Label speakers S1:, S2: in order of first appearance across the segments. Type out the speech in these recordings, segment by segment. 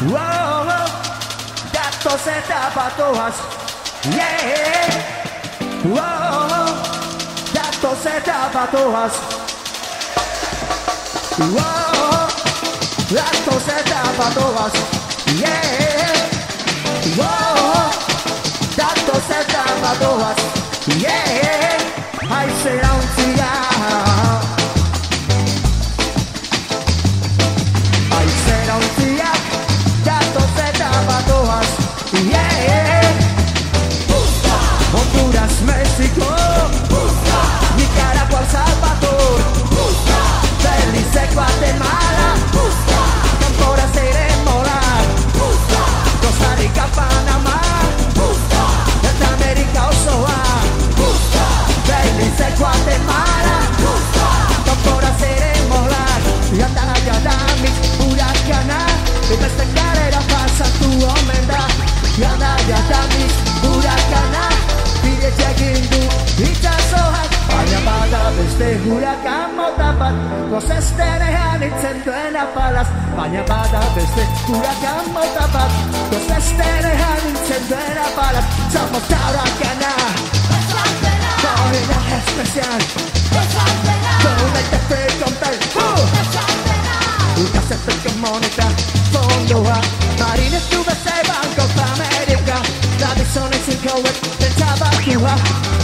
S1: Wow, gatos se tapa todas. Yeah. Wow, gatos se tapa todas. Wow, gatos se tapa todas. Yeah. Wow, gatos se tapa todas. Yeah. Ahí será un cigarro. Ahí será un cigarro. Gatos se tapa todas. Yeah. Honduras, México, Nicaragua, El Salvador, Belice, Guatemala, Camporas, Morar, Costa Rica, Panamá, Centroamérica, Ozoa, Belice, Guatemala, Camporas, Morar, y Andayadami, Huracana, y desde carrera pasa tu omenda, y Andayadami, Huracana. Baina beste hurakan mota bat Gozestenean itzen duena palaz Baina bada beste hurakan mota bat Gozestenean itzen duena palaz Somos la huracana Corrida especial Con el café con tal Lucas efecto moneta Fondoa Marines tubes e Banco América La bisone sin coet Pensaba kua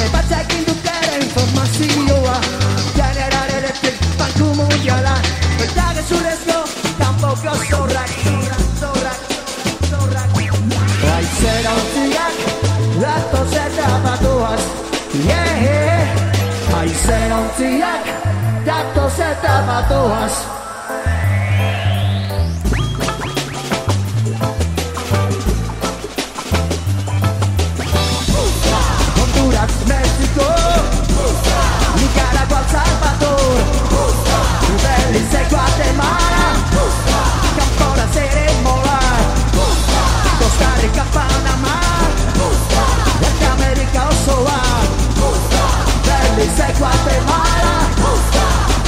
S1: Ebatzekin dukere informazioa General Electric Banku Mundiala Eta gezurezko Kanpoko zorrak Aizera ontziak Gatos eta batoaz Yeah Aizera ontziak Gatos eta batoaz México, Nicaragua, El Salvador, Belice, Guatemala, Camporas, Morar, Costa Rica, Panamá, Centroamérica, Ozoa, Belice, Guatemala,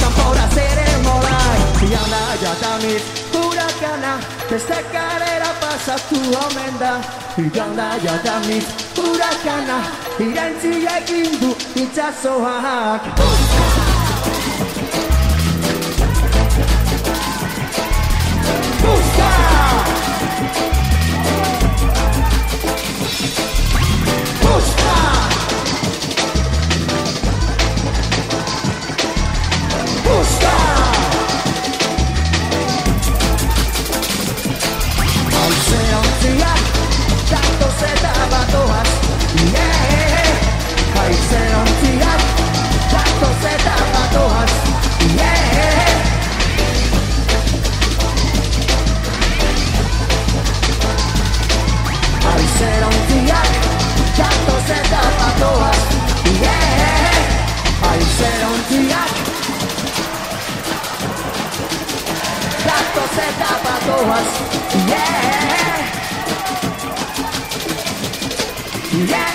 S1: Camporas, Morar, y Andayadami, Huracana, desde carrera pasa tu omenda, y Andayadami, Huracana, irantziak indu itxasoak Buska! Buska! Buska! Hauze ontziak, gatos eta batoaz Yeah, haizen ontziak, gatos eta batoaz Yeah Haizen ontziak, gatos eta batoaz Yeah, haizen ontziak, gatos eta batoaz Yeah Yeah